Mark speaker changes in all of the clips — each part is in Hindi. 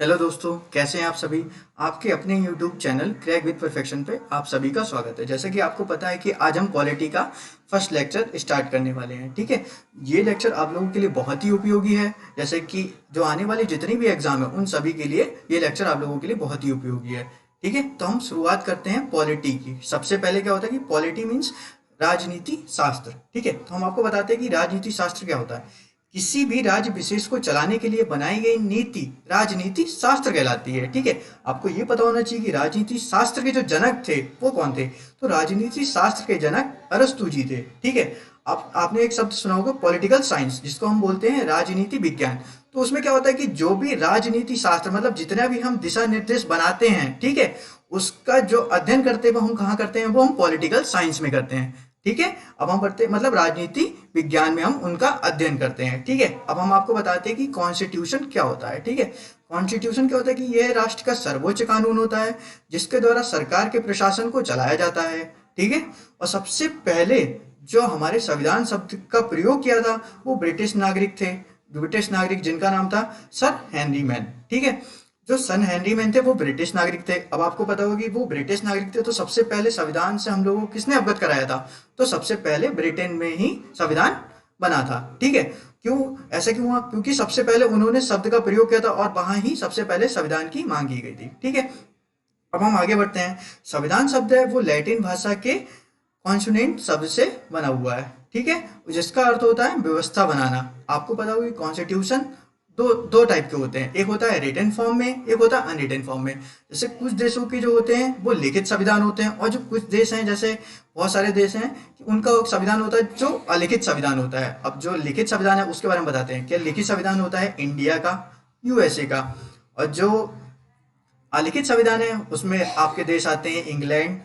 Speaker 1: हेलो दोस्तों, कैसे हैं आप सभी। आपके अपने YouTube channel crack with perfection पे आप सभी का स्वागत है। जैसे कि आपको पता है कि आज हम पॉलिटी का फर्स्ट लेक्चर स्टार्ट करने वाले हैं। ठीक है, ये लेक्चर आप लोगों के लिए बहुत ही उपयोगी है। जैसे कि जो आने वाली जितनी भी एग्जाम है उन सभी के लिए ये लेक्चर आप लोगों के लिए बहुत ही उपयोगी है। ठीक है, तो हम शुरुआत करते हैं पॉलिटी की। सबसे पहले क्या होता है कि पॉलिटी मीन्स राजनीति शास्त्र। ठीक है, तो हम आपको बताते हैं कि राजनीति शास्त्र क्या होता है। किसी भी राज्य विशेष को चलाने के लिए बनाई गई नीति राजनीति शास्त्र कहलाती है। ठीक है, आपको ये पता होना चाहिए कि राजनीति शास्त्र के जो जनक थे वो कौन थे। तो राजनीति शास्त्र के जनक अरस्तु जी थे। ठीक है, आपने एक शब्द सुना होगा पॉलिटिकल साइंस, जिसको हम बोलते हैं राजनीति विज्ञान। तो उसमें क्या होता है कि जो भी राजनीति शास्त्र मतलब जितना भी हम दिशा निर्देश बनाते हैं, ठीक है, उसका जो अध्ययन करते हैं वो हम कहाँ करते हैं, वो हम पॉलिटिकल साइंस में करते हैं। ठीक है, अब हम पढ़ते मतलब राजनीति विज्ञान में हम उनका अध्ययन करते हैं। ठीक है, अब हम आपको बताते हैं कि कॉन्स्टिट्यूशन क्या होता है। ठीक है, कॉन्स्टिट्यूशन क्या होता है कि यह राष्ट्र का सर्वोच्च कानून होता है जिसके द्वारा सरकार के प्रशासन को चलाया जाता है। ठीक है, और सबसे पहले जो हमारे संविधान शब्द का प्रयोग किया था वो ब्रिटिश नागरिक थे। ब्रिटिश नागरिक जिनका नाम था सर हेनरी मैन। ठीक है, जो सन हेनरी मैन थे वो ब्रिटिश नागरिक थे। अब आपको पता होगी वो ब्रिटिश नागरिक थे, तो सबसे पहले संविधान से हम लोगों को किसने अवगत कराया था, तो सबसे पहले ब्रिटेन में ही संविधान बना था। ठीक है, क्यों ऐसा क्यों हुआ, क्योंकि सबसे पहले उन्होंने शब्द का प्रयोग किया था और वहां ही सबसे पहले संविधान की मांग की गई थी। ठीक है, अब हम आगे बढ़ते हैं। संविधान शब्द है वो लैटिन भाषा के कॉन्सोनेंट शब्द से बना हुआ है। ठीक है, जिसका अर्थ होता है व्यवस्था बनाना। आपको पता होगी कॉन्स्टिट्यूशन दो दो टाइप के होते हैं, एक होता है रिटन फॉर्म में, एक होता है अनरिटन फॉर्म में। जैसे कुछ देशों के जो होते हैं वो लिखित संविधान होते हैं, और जो कुछ देश हैं जैसे बहुत सारे देश हैं कि उनका संविधान होता है जो अलिखित संविधान होता है। अब जो लिखित संविधान है उसके बारे में बताते हैं। क्या लिखित संविधान होता है इंडिया का, यूएसए का, और जो अलिखित संविधान है उसमें आपके देश आते हैं इंग्लैंड,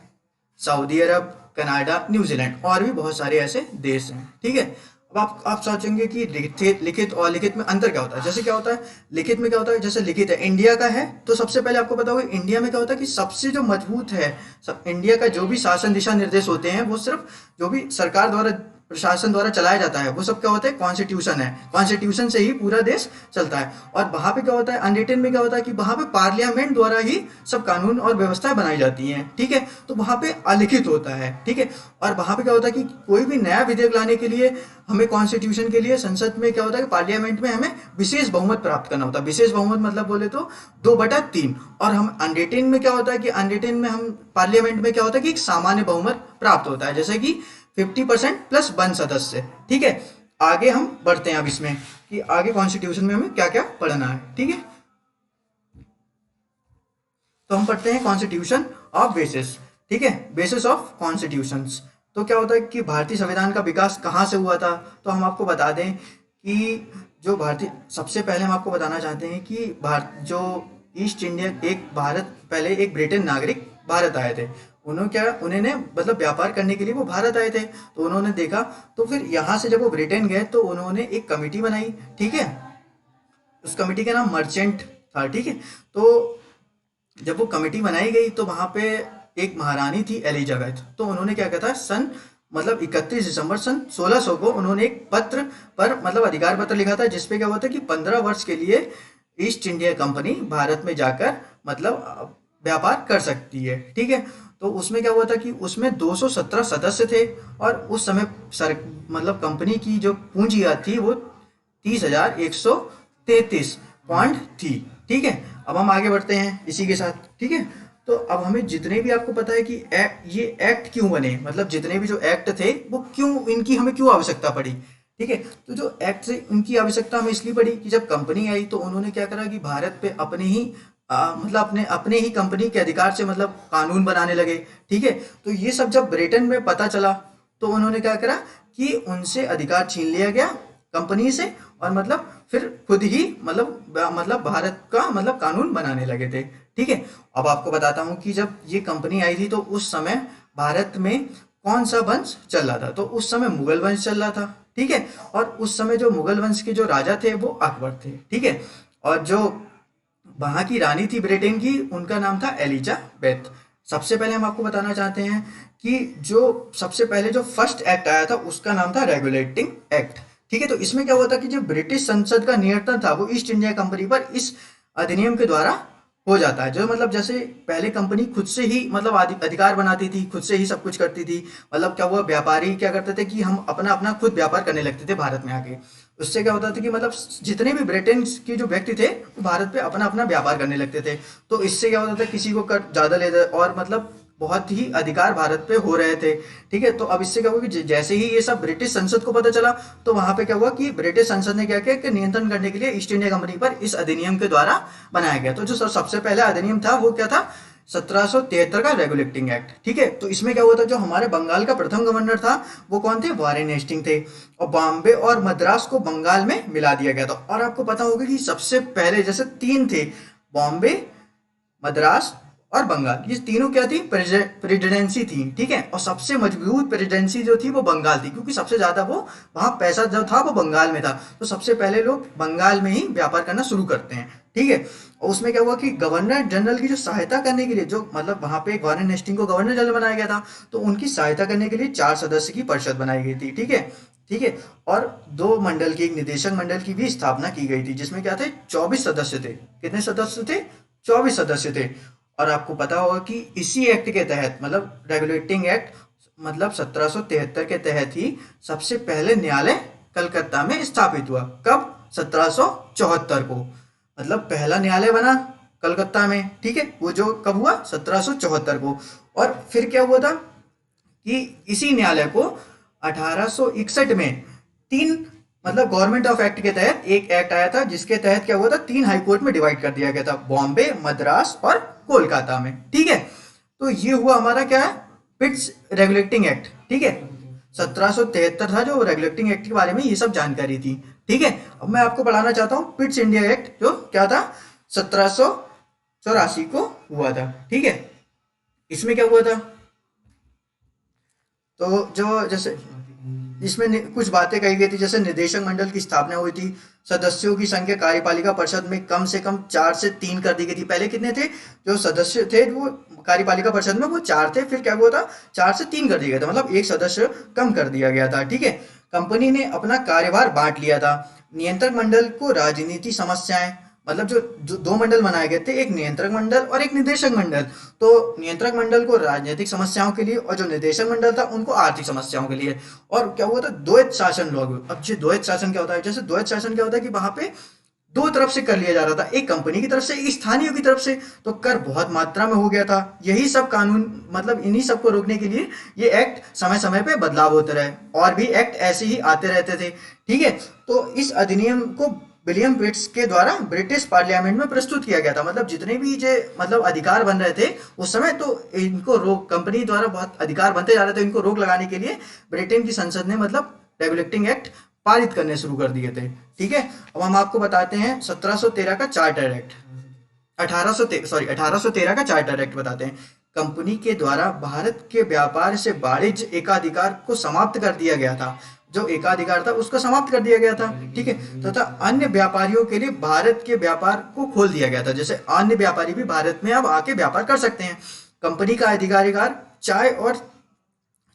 Speaker 1: सऊदी अरब, कनाडा, न्यूजीलैंड और भी बहुत सारे ऐसे देश हैं। ठीक है, अब आप सोचेंगे कि लिखित लिखित और लिखित में अंतर क्या होता है। जैसे क्या होता है लिखित में, क्या होता है जैसे लिखित है इंडिया का है तो सबसे पहले आपको पता होगा इंडिया में क्या होता है कि सबसे जो मजबूत है, सब इंडिया का जो भी शासन दिशा निर्देश होते हैं वो सिर्फ जो भी सरकार द्वारा प्रशासन द्वारा चलाया जाता है वो सब क्या होता है कॉन्स्टिट्यूशन है। कॉन्स्टिट्यूशन से ही पूरा देश चलता है। और वहां पे क्या होता है अनरिटन में, क्या होता है कि वहां पे पार्लियामेंट द्वारा ही सब कानून और व्यवस्थाएं बनाई जाती हैं। ठीक है, तो वहां पे अलिखित होता है। ठीक है, और वहां पे क्या होता है कि कोई भी नया विधेयक लाने के लिए हमें कॉन्स्टिट्यूशन के लिए संसद में क्या होता है कि पार्लियामेंट में हमें विशेष बहुमत प्राप्त करना होता है। विशेष बहुमत मतलब बोले तो 2/3। और हम अनरिटन में क्या होता है कि अनरिटन में हम पार्लियामेंट में क्या होता है कि एक सामान्य बहुमत प्राप्त होता है, जैसे कि 50% प्लस 1 सदस्य। ठीक है, आगे हम बढ़ते हैं अब इसमें कि आगे कॉन्स्टिट्यूशन में हमें क्या क्या पढ़ना है। ठीक है, तो हम पढ़ते हैं कॉन्स्टिट्यूशन ऑफ बेसिस। ठीक है, बेसिस ऑफ कॉन्स्टिट्यूशंस। तो क्या होता है कि भारतीय संविधान का विकास कहाँ से हुआ था, तो हम आपको बता दें कि जो भारतीय सबसे पहले हम आपको बताना चाहते हैं कि भारत जो ईस्ट इंडिया एक भारत पहले एक ब्रिटेन नागरिक भारत आए थे। उन्होंने मतलब व्यापार करने के लिए वो भारत आए थे। तो उन्होंने देखा, तो फिर यहाँ से जब वो ब्रिटेन गए तो उन्होंने एक कमेटी बनाई। ठीक है, उस कमेटी का नाम मर्चेंट था। ठीक है, तो जब वो कमेटी बनाई गई तो वहां पे एक महारानी थी एलिजाबेथ। तो उन्होंने क्या किया था सन मतलब 31 दिसंबर सन 1600 को उन्होंने एक पत्र पर मतलब अधिकार पत्र लिखा था, जिसपे क्या होता है कि 15 वर्ष के लिए ईस्ट इंडिया कंपनी भारत में जाकर मतलब व्यापार कर सकती है। ठीक है, तो उसमें क्या हुआ था कि उसमें 217 सदस्य थे, और उस समय सर मतलब कंपनी की जो पूंजी थी वो 30,133 पॉइंट थी। ठीक है, अब हम आगे बढ़ते हैं इसी के साथ। ठीक है, तो अब हमें जितने भी आपको पता है कि ये एक्ट क्यों बने, मतलब जितने भी जो एक्ट थे वो क्यों इनकी हमें क्यों आवश्यकता पड़ी। ठीक है, तो जो एक्ट से इनकी आवश्यकता हमें इसलिए पड़ी कि जब कंपनी आई तो उन्होंने क्या करा कि भारत पे अपने ही मतलब अपने ही कंपनी के अधिकार से मतलब कानून बनाने लगे। ठीक है, तो ये सब जब ब्रिटेन में पता चला तो उन्होंने क्या करा कि उनसे अधिकार छीन लिया गया कंपनी से, और मतलब फिर खुद ही मतलब भारत का मतलब कानून बनाने लगे थे। ठीक है, अब आपको बताता हूँ कि जब ये कंपनी आई थी तो उस समय भारत में कौन सा वंश चल रहा था, तो उस समय मुगल वंश चल रहा था। ठीक है, और उस समय जो मुगल वंश के जो राजा थे वो अकबर थे। ठीक है, और जो वहां की रानी थी ब्रिटेन की उनका नाम था एलिजाबेथ। सबसे पहले हम आपको बताना चाहते हैं कि जो सबसे पहले जो फर्स्ट एक्ट आया था उसका नाम था रेगुलेटिंग एक्ट। ठीक है, तो इसमें क्या हुआ था कि जो ब्रिटिश संसद का नियंत्रण था वो ईस्ट इंडिया कंपनी पर इस अधिनियम के द्वारा हो जाता है। जो मतलब जैसे पहले कंपनी खुद से ही मतलब अधिकार बनाती थी, खुद से ही सब कुछ करती थी। मतलब क्या हुआ, व्यापारी क्या करते थे कि हम अपना अपना खुद व्यापार करने लगते थे भारत में आके। उससे क्या होता था कि मतलब जितने भी ब्रिटेन के जो व्यक्ति थे वो भारत पे अपना अपना व्यापार करने लगते थे। तो इससे क्या होता था, किसी को कर ज़्यादा लेते और मतलब बहुत ही अधिकार भारत पे हो रहे थे। ठीक है, तो अब इससे क्या हुआ कि जैसे ही ये सब ब्रिटिश संसद को पता चला, तो वहां पे क्या हुआ कि ब्रिटिश संसद ने क्या किया कि नियंत्रण करने के लिए ईस्ट इंडिया कंपनी पर इस अधिनियम के द्वारा बनाया गया। तो जो सबसे पहला अधिनियम था वो क्या था, 1773 का रेगुलेटिंग एक्ट। ठीक है, तो इसमें क्या हुआ था, जो हमारे बंगाल का प्रथम गवर्नर था वो कौन थे, वारेन हेस्टिंग थे। और बॉम्बे और मद्रास को बंगाल में मिला दिया गया था। और आपको पता होगा कि सबसे पहले जैसे तीन थे, बॉम्बे, मद्रास और बंगाल, ये तीनों क्या थी, प्रेसिडेंसी थी। ठीक है, और सबसे मजबूत प्रेसिडेंसी जो थी वो बंगाल थी, क्योंकि सबसे ज्यादा वो वहां पैसा जो था वो बंगाल में था। तो सबसे पहले लोग बंगाल में ही व्यापार करना शुरू करते हैं। ठीक है, और उसमें क्या हुआ कि गवर्नर जनरल की जो सहायता करने के लिए, जो मतलब वहां पे वारेन हेस्टिंग को गवर्नर जनरल बनाया गया था, तो उनकी सहायता करने के लिए 4 सदस्य की परिषद बनाई गई थी। ठीक है, ठीक है, और 2 मंडल की, एक निदेशक मंडल की भी स्थापना की गई थी, जिसमें क्या थे, 24 सदस्य थे। कितने सदस्य थे, 24 सदस्य थे। और आपको पता होगा कि इसी एक्ट के तहत, मतलब रेगुलेटिंग एक्ट मतलब 1773 के तहत ही सबसे पहले न्यायालय कलकत्ता में स्थापित हुआ। कब, 1774 को, मतलब पहला न्यायालय बना कलकत्ता में। ठीक है, वो जो कब हुआ, 1774 को। और फिर क्या हुआ था कि इसी न्यायालय को 1861 में 3 मतलब गवर्नमेंट ऑफ एक्ट के तहत एक एक्ट आया था, जिसके तहत क्या हुआ था, 3 हाई कोर्ट में डिवाइड कर दिया गया था, बॉम्बे, मद्रास और कोलकाता में। ठीक है, तो ये हुआ हमारा क्या है, पिट्स रेगुलेटिंग एक्ट। ठीक है, 1773 था जो रेगुलेटिंग एक्ट के बारे में ये सब जानकारी थी। ठीक है, अब मैं आपको पढ़ाना चाहता हूँ पिट्स इंडिया एक्ट, जो क्या था, 1784 को हुआ था। ठीक है, इसमें क्या हुआ था, तो जो जैसे इसमें कुछ बातें कही गई थी, जैसे निदेशक मंडल की स्थापना हुई थी, सदस्यों की संख्या कार्यपालिका परिषद में कम से कम 4 से 3 कर दी गई थी। पहले कितने थे, जो सदस्य थे वो कार्यपालिका परिषद में वो 4 थे, फिर क्या हुआ था, 4 से 3 कर दिया गया था, मतलब एक सदस्य कम कर दिया गया था। ठीक है, कंपनी ने अपना कार्यभार बांट लिया था। नियंत्रक मंडल को राजनीति समस्याएं, मतलब जो 2 मंडल बनाए गए थे, एक नियंत्रक मंडल और एक निदेशक मंडल। तो नियंत्रक मंडल को राजनीतिक समस्याओं के लिए और जो निदेशक मंडल था उनको आर्थिक समस्याओं के लिए। और क्या हुआ था, द्वैत शासन लागू। अब जो द्वैत शासन क्या होता है, जैसे द्वैत शासन क्या होता है कि वहां पे 2 तरफ से कर लिया जा रहा था, एक कंपनी की तरफ से, एक स्थानीय की तरफ से। तो कर बहुत मात्रा में हो गया था। यही सब कानून, मतलब इन्हीं सब को रोकने के लिए ये एक्ट समय समय पे बदलाव होते रहे, और भी एक्ट ऐसे ही आते रहते थे। ठीक है, तो इस अधिनियम को विलियम पिट्स के द्वारा ब्रिटिश पार्लियामेंट में प्रस्तुत किया गया था। मतलब जितने भी जो मतलब अधिकार बन रहे थे उस समय, तो इनको रोक, कंपनी द्वारा बहुत अधिकार बनते जा रहे थे, इनको रोक लगाने के लिए ब्रिटेन की संसद ने मतलब रेगुलेटिंग एक्ट पारित करने शुरू कर दिए थे। ठीक है, अब हम आपको बताते हैं 1713 का चार्टर एक्ट, 1813 का चार्टर एक्ट बताते हैं। कंपनी के द्वारा भारत के व्यापार से वाणिज्य एकाधिकार को समाप्त कर दिया गया था, जो एकाधिकार था उसको समाप्त कर दिया गया था। ठीक है, तथा अन्य व्यापारियों के लिए भारत के व्यापार को खोल दिया गया था, जैसे अन्य व्यापारी भी भारत में अब आके व्यापार कर सकते हैं। कंपनी का अधिकार चाय और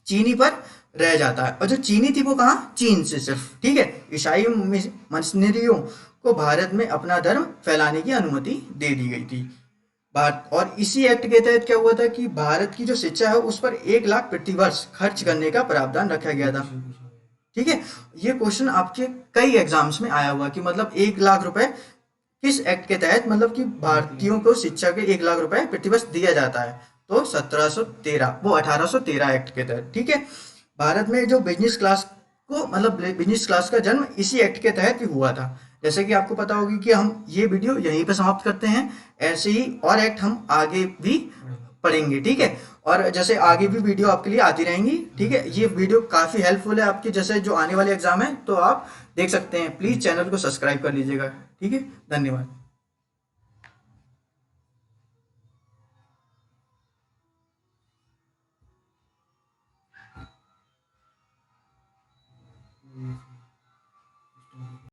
Speaker 1: चीनी पर रह जाता है, और जो चीनी थी वो कहाँ, चीन से सिर्फ। ठीक है, ईसाई मिशनरियों को भारत में अपना धर्म फैलाने की अनुमति दे दी गई थी। भारत, और इसी एक्ट के तहत क्या हुआ था कि भारत की जो शिक्षा है उस पर 1 लाख प्रति वर्ष खर्च करने का प्रावधान रखा गया था। ठीक है, ये क्वेश्चन आपके कई एग्जाम्स में आया हुआ कि मतलब 1 लाख रुपए किस एक्ट के तहत, मतलब कि भारतीयों को शिक्षा के 1 लाख रुपए प्रतिवर्ष दिया जाता है। तो 1713, वो 1813 एक्ट के तहत। ठीक है, भारत में जो बिजनेस क्लास को, मतलब बिजनेस क्लास का जन्म इसी एक्ट के तहत ही हुआ था। जैसे कि आपको पता होगी कि हम ये वीडियो यहीं पे समाप्त करते हैं, ऐसे ही और एक्ट हम आगे भी पढ़ेंगे। ठीक है, और जैसे आगे भी वीडियो आपके लिए आती रहेंगी। ठीक है, ये वीडियो काफ़ी हेल्पफुल है आपके जैसे जो आने वाले एग्जाम है, तो आप देख सकते हैं। प्लीज़ चैनल को सब्सक्राइब कर लीजिएगा। ठीक है, धन्यवाद।